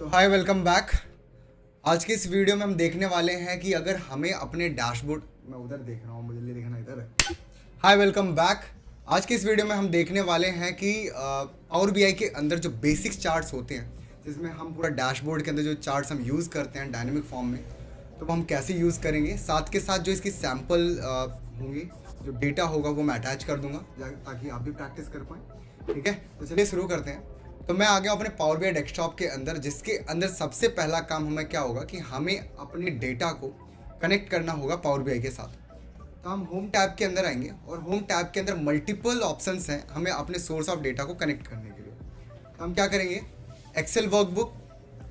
Hi welcome back. आज के इस वीडियो में हम देखने वाले हैं कि अगर हमें अपने डैशबोर्ड, मैं उधर देख रहा हूँ, मुझे लिए देखना इधर है। Hi welcome back. आज के इस वीडियो में हम देखने वाले हैं कि पावर बीआई के अंदर जो बेसिक चार्ट्स होते हैं, जिसमें हम पूरा डैशबोर्ड के अंदर जो चार्ट्स हम यूज़ करते हैं डायनेमिक फॉर्म में, तो वो हम कैसे यूज़ करेंगे। साथ के साथ जो इसकी सैम्पल होंगी, जो डेटा होगा वो मैं अटैच कर दूंगा ताकि आप भी प्रैक्टिस कर पाएँ। ठीक है, तो चलिए शुरू करते हैं। तो मैं आ गया अपने पावर बीआई डेस्कटॉप के अंदर, जिसके अंदर सबसे पहला काम हमें क्या होगा कि हमें अपने डेटा को कनेक्ट करना होगा पावर बीआई के साथ। तो हम होम टैब के अंदर आएंगे और होम टैब के अंदर मल्टीपल ऑप्शंस हैं हमें अपने सोर्स ऑफ डेटा को कनेक्ट करने के लिए। तो हम क्या करेंगे, एक्सेल वर्कबुक।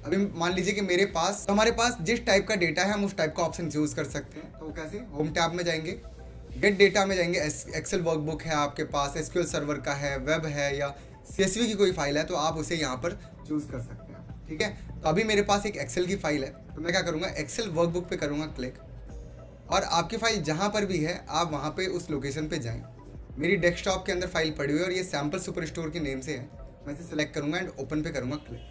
अभी मान लीजिए कि मेरे पास, तो हमारे पास जिस टाइप का डेटा है हम उस टाइप का ऑप्शन यूज़ कर सकते हैं। तो वो कैसे, होम टैब में जाएंगे, गेट डेटा में जाएंगे, एक्सेल वर्कबुक है आपके पास, एसक्यूएल सर्वर का है, वेब है या CSV की कोई फाइल है, तो आप उसे यहाँ पर चूज़ कर सकते हैं। ठीक है, तो अभी मेरे पास एक एक्सेल की फाइल है, तो मैं क्या करूँगा, एक्सेल वर्कबुक पे करूँगा क्लिक, और आपकी फाइल जहाँ पर भी है आप वहाँ पे उस लोकेशन पे जाएं। मेरी डेस्कटॉप के अंदर फाइल पड़ी हुई है और ये सैम्पल सुपर स्टोर के नेम से है। मैं इसे सेलेक्ट करूँगा एंड ओपन पे करूँगा क्लिक।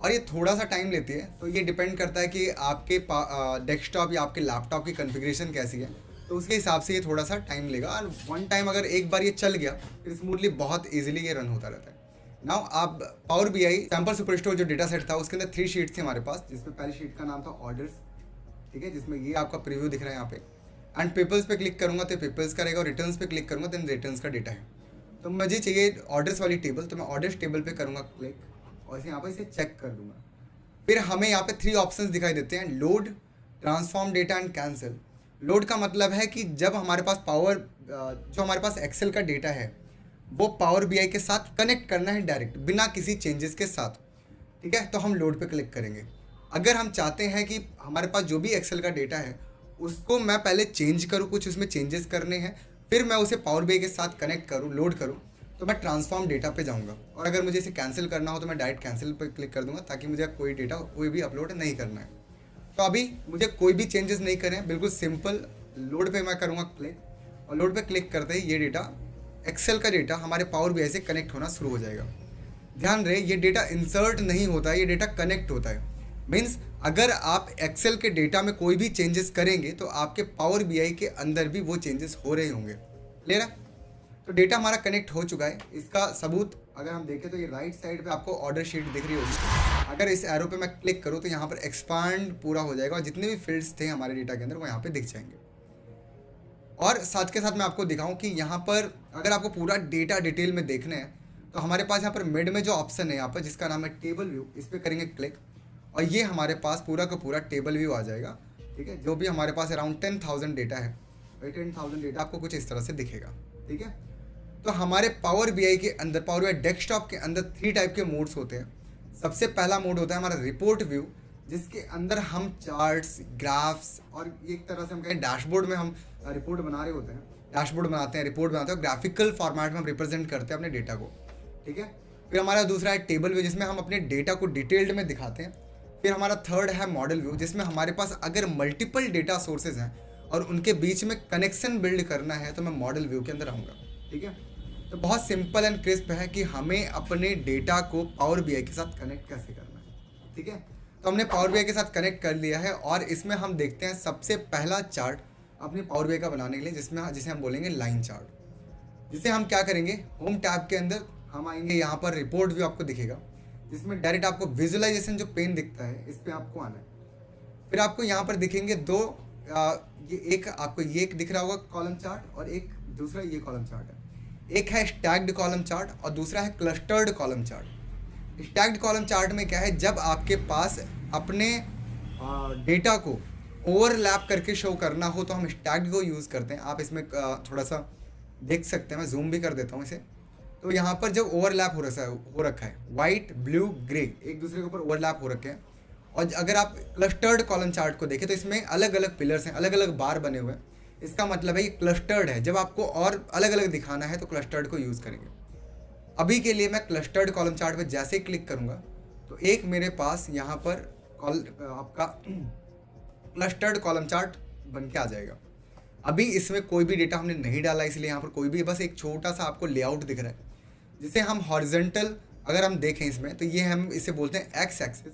और ये थोड़ा सा टाइम लेती है, तो ये डिपेंड करता है कि आपके डेस्कटॉप या आपके लैपटॉप की कॉन्फ़िगरेशन कैसी है, तो उसके हिसाब से ये थोड़ा सा टाइम लेगा। और वन टाइम अगर एक बार ये चल गया फिर स्मूथली बहुत इजीली ये रन होता रहता है। नाउ आप power BI sample super store जो डेटा सेट था उसके अंदर 3 शीट्स थी हमारे पास, जिसमें पहली शीट का नाम था ऑर्डर्स। ठीक है, जिसमें ये आपका प्रीव्यू दिख रहा है यहाँ पे। एंड पीपल्स पे क्लिक करूँगा तो पीपल्स करेगा, और रिटर्न्स पे क्लिक करूँगा तो रिटर्न्स का डेटा है। तो मुझे चाहिए ऑर्डर्स वाली टेबल, तो मैं ऑर्डर्स टेबल पे करूँगा क्लिक और इसे यहाँ पर इसे चेक कर दूँगा। फिर हमें यहाँ पे 3 ऑप्शंस दिखाई देते हैं, load, transform data and cancel. Load का मतलब है कि जब हमारे पास जो हमारे पास एक्सेल का डेटा है वो पावर बीआई के साथ कनेक्ट करना है डायरेक्ट, बिना किसी चेंजेस के साथ। ठीक है, तो हम लोड पे क्लिक करेंगे। अगर हम चाहते हैं कि हमारे पास जो भी एक्सेल का डेटा है उसको मैं पहले चेंज करूँ, कुछ उसमें चेंजेस करने हैं, फिर मैं उसे पावर बीआई के साथ कनेक्ट करूँ, लोड करूँ, तो मैं ट्रांसफॉर्म डेटा पे जाऊँगा। और अगर मुझे इसे कैंसिल करना हो तो मैं डायरेक्ट कैंसिल पर क्लिक कर दूँगा, ताकि मुझे कोई डेटा कोई भी अपलोड नहीं करना है। तो अभी मुझे कोई भी चेंजेस नहीं करें, बिल्कुल सिंपल लोड पे मैं करूँगा क्लिक, और लोड पे क्लिक करते ही ये डेटा, एक्सेल का डेटा हमारे पावर बीआई से कनेक्ट होना शुरू हो जाएगा। ध्यान रहे, ये डेटा इंसर्ट नहीं होता है, ये डेटा कनेक्ट होता है। मीन्स अगर आप एक्सेल के डेटा में कोई भी चेंजेस करेंगे तो आपके पावर बीआई के अंदर भी वो चेंजेस हो रहे होंगे। क्लियर है? तो डेटा हमारा कनेक्ट हो चुका है। इसका सबूत अगर हम देखें तो ये राइट साइड पे आपको ऑर्डर शीट दिख रही होगी। अगर इस एरो पे मैं क्लिक करूँ तो यहाँ पर एक्सपांड पूरा हो जाएगा और जितने भी फील्ड्स थे हमारे डेटा के अंदर वो यहाँ पे दिख जाएंगे। और साथ के साथ मैं आपको दिखाऊं कि यहाँ पर अगर आपको पूरा डेटा डिटेल में देखना है तो हमारे पास यहाँ पर मिड में जो ऑप्शन है यहाँ पर, जिसका नाम है टेबल व्यू, इस पर करेंगे क्लिक और ये हमारे पास पूरा का पूरा टेबल व्यू आ जाएगा। ठीक है, जो भी हमारे पास अराउंड 10,000 डेटा है, 10,000 डेटा आपको कुछ इस तरह से दिखेगा। ठीक है, तो हमारे पावर बीआई के अंदर, पावर बीआई डेस्कटॉप के अंदर 3 टाइप के मोड्स होते हैं। सबसे पहला मोड होता है हमारा रिपोर्ट व्यू, जिसके अंदर हम चार्ट्स, ग्राफ्स और एक तरह से हम कहें डैशबोर्ड में हम रिपोर्ट बना रहे होते हैं, डैशबोर्ड बनाते हैं, रिपोर्ट बनाते हैं, ग्राफिकल फॉर्मेट में हम रिप्रेजेंट करते हैं अपने डेटा को। ठीक है, फिर हमारा दूसरा है टेबल व्यू, जिसमें हम अपने डेटा को डिटेल्ड में दिखाते हैं। फिर हमारा थर्ड है मॉडल व्यू, जिसमें हमारे पास अगर मल्टीपल डेटा सोर्सेज हैं और उनके बीच में कनेक्शन बिल्ड करना है तो मैं मॉडल व्यू के अंदर आऊँगा। ठीक है, तो बहुत सिंपल एंड क्रिस्प है कि हमें अपने डेटा को पावर बीआई के साथ कनेक्ट कैसे करना है। ठीक है, तो हमने पावर बीआई के साथ कनेक्ट कर लिया है और इसमें हम देखते हैं सबसे पहला चार्ट अपने पावर बीआई का बनाने के लिए, जिसे हम बोलेंगे लाइन चार्ट। जिसे हम क्या करेंगे, होम टैब के अंदर हम आएंगे, यहाँ पर रिपोर्ट व्यू आपको दिखेगा, जिसमें डायरेक्ट आपको विजुअलाइजेशन जो पेन दिखता है इस पर आपको आना है। फिर आपको यहाँ पर दिखेंगे दो, ये एक दिख रहा होगा कॉलम चार्ट और एक दूसरा ये कॉलम चार्ट है। एक है स्टैक्ड कॉलम चार्ट और दूसरा है clustered column chart. Stacked column chart में क्या है, जब आपके पास अपने डेटा को ओवरलैप करके शो करना हो तो हम स्टैक्ड को यूज़ करते हैं। आप इसमें थोड़ा सा देख सकते हैं, मैं जूम भी कर देता हूँ इसे। तो यहाँ पर जब ओवरलैप हो रखा है, वाइट, ब्लू, ग्रे एक दूसरे के ऊपर ओवरलैप हो रखे हैं। और अगर आप क्लस्टर्ड कॉलम चार्ट को देखें तो इसमें अलग अलग पिलर्स हैं, अलग अलग बार बने हुए हैं। इसका मतलब है ये क्लस्टर्ड है। जब आपको और अलग अलग दिखाना है तो क्लस्टर्ड को यूज़ करेंगे। अभी के लिए मैं क्लस्टर्ड कॉलम चार्ट पे जैसे ही क्लिक करूँगा तो एक मेरे पास यहाँ पर आपका क्लस्टर्ड कॉलम चार्ट बन के आ जाएगा। अभी इसमें कोई भी डेटा हमने नहीं डाला, इसलिए यहाँ पर कोई भी, बस एक छोटा सा आपको लेआउट दिख रहा है। जिसे हम हॉरिजेंटल अगर हम देखें इसमें तो ये हम इसे बोलते हैं एक्स एक्सिस,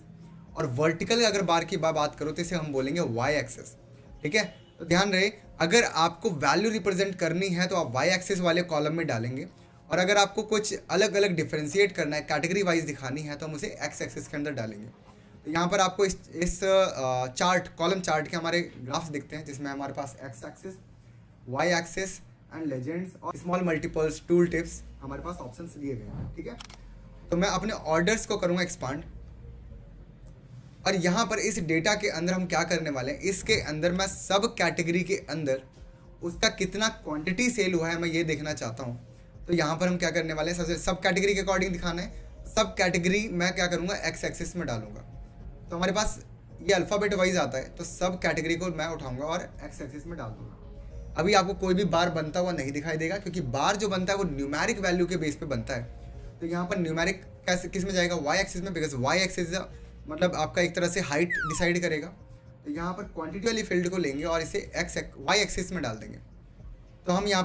और वर्टिकल अगर बार की बात करो तो इसे हम बोलेंगे वाई एक्सिस। ठीक है, तो ध्यान रहे, अगर आपको वैल्यू रिप्रेजेंट करनी है तो आप वाई एक्सिस वाले कॉलम में डालेंगे, और अगर आपको कुछ अलग अलग डिफ्रेंशिएट करना है, कैटेगरी वाइज दिखानी है, तो हम उसे एक्स एक्सिस के अंदर डालेंगे। तो यहाँ पर आपको इस चार्ट कॉलम चार्ट के हमारे ग्राफ्स दिखते हैं, जिसमें हमारे पास X axis, Y axis and legends और स्मॉल मल्टीपल्स, टूल टिप्स हमारे पास ऑप्शंस दिए गए हैं। ठीक है, तो मैं अपने ऑर्डर्स को करूँगा एक्सपांड, और यहाँ पर इस डेटा के अंदर हम क्या करने वाले हैं, इसके अंदर मैं सब कैटेगरी के अंदर उसका कितना क्वांटिटी सेल हुआ है मैं ये देखना चाहता हूँ। तो यहाँ पर हम क्या करने वाले हैं, सबसे सब कैटेगरी के अकॉर्डिंग दिखाना है। सब कैटेगरी मैं क्या करूँगा, एक्स एक्सिस में डालूंगा। तो हमारे पास ये अल्फ़ाबेट वाइज आता है, तो सब कैटेगरी को मैं उठाऊंगा और एक्स एक्सिस में डाल दूंगा। अभी आपको कोई भी बार बनता हुआ नहीं दिखाई देगा, क्योंकि बार जो बनता है वो न्यूमेरिक वैल्यू के बेस पे बनता है। तो यहाँ पर न्यूमेरिक कैसे किस में जाएगा, वाई एक्सिस में, बिकॉज वाई एक्सिस मतलब आपका एक तरह से हाइट डिसाइड करेगा। तो यहाँ पर क्वांटिटी वाली फील्ड को लेंगे और इसे वाई एक्सिस में डाल देंगे। तो हम यहाँ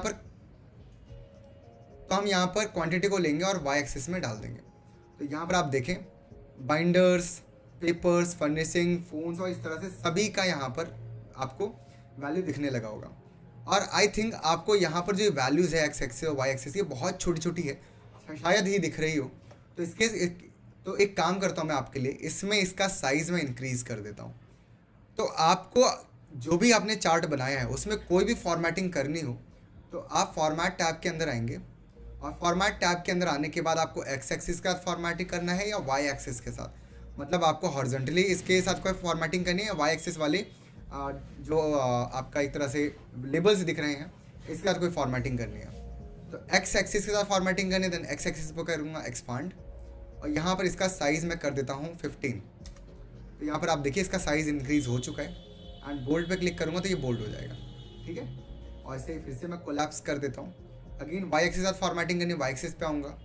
पर क्वांटिटी को लेंगे और वाई एक्सिस में डाल देंगे। तो यहाँ पर आप देखें, बाइंडर्स, पेपर्स, फर्निशिंग, फोन्स और इस तरह से सभी का यहाँ पर आपको वैल्यू दिखने लगा होगा। और आई थिंक आपको यहाँ पर जो वैल्यूज़ है एक्स एक्सिस और वाई एक्सिस, ये बहुत छोटी छोटी है, शायद ही दिख रही हो। तो तो एक काम करता हूँ मैं आपके लिए, इसमें इसका साइज़ में इंक्रीज़ कर देता हूँ। तो आपको जो भी आपने चार्ट बनाया है उसमें कोई भी फॉर्मेटिंग करनी हो तो आप फॉर्मेट टैब के अंदर आएंगे, और फॉर्मेट टैब के अंदर आने के बाद आपको एक्स एक्सिस का फॉर्मेटिंग करना है या वाई एक्सिस के साथ, मतलब आपको हॉरिजॉन्टली इसके साथ कोई फॉर्मेटिंग करनी है, वाई एक्सिस वाले जो आपका एक तरह से लेबल्स दिख रहे हैं इसके साथ कोई फॉर्मेटिंग करनी है। तो एक्स एक्सिस के साथ फॉर्मेटिंग करनी है, देन एक्स एक्सिस पर करूँगा एक्सपांड, और यहाँ पर इसका साइज़ मैं कर देता हूँ 15। तो यहाँ पर आप देखिए इसका साइज़ इंक्रीज़ हो चुका है, एंड बोल्ड पे क्लिक करूँगा तो ये बोल्ड हो जाएगा। ठीक है, और इसे फिर से मैं कोलैप्स कर देता हूँ। अगेन वाई एक्सिस के साथ फॉर्मेटिंग करनी, वाई एक्सिस पे आऊँगा,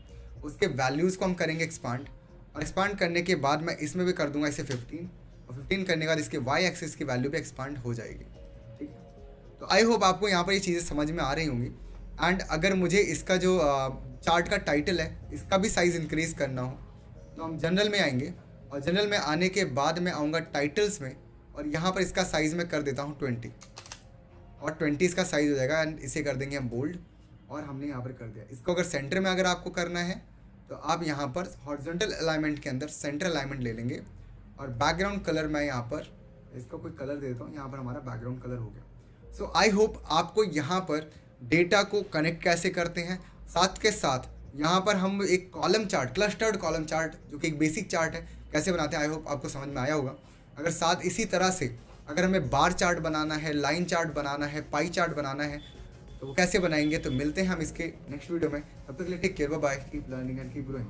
उसके वैल्यूज़ को हम करेंगे एक्सपांड, और एक्सपांड करने के बाद मैं इसमें भी कर दूंगा इसे 15, और 15 करने के बाद इसके वाई एक्सिस की वैल्यू भी एक्सपांड हो जाएगी। ठीक है, तो आई होप आपको यहाँ पर ये चीज़ें समझ में आ रही होंगी। एंड अगर मुझे इसका जो चार्ट का टाइटल है इसका भी साइज़ इंक्रीज़ करना हो तो हम जनरल में आएंगे, और जनरल में आने के बाद मैं आऊँगा टाइटल्स में, और यहाँ पर इसका साइज़ मैं कर देता हूँ 20, और 20 इसका साइज़ हो जाएगा, एंड इसे कर देंगे हम बोल्ड, और हमने यहाँ पर कर दिया। इसको अगर सेंटर में अगर आपको करना है तो आप यहाँ पर हॉरिजॉन्टल अलाइनमेंट के अंदर सेंटर अलाइनमेंट ले लेंगे, और बैकग्राउंड कलर मैं यहाँ पर इसको कोई कलर दे देता हूँ, यहाँ पर हमारा बैकग्राउंड कलर हो गया। सो आई होप आपको यहाँ पर डेटा को कनेक्ट कैसे करते हैं, साथ के साथ यहाँ पर हम एक column chart, clustered column chart जो कि एक बेसिक चार्ट है, कैसे बनाते हैं, आई होप आपको समझ में आया होगा। अगर साथ इसी तरह से अगर हमें बार चार्ट बनाना है, लाइन चार्ट बनाना है, पाई चार्ट बनाना है, तो वो कैसे बनाएंगे, तो मिलते हैं हम इसके नेक्स्ट वीडियो में। तब तक के लिए take care, bye bye, keep learning and keep growing.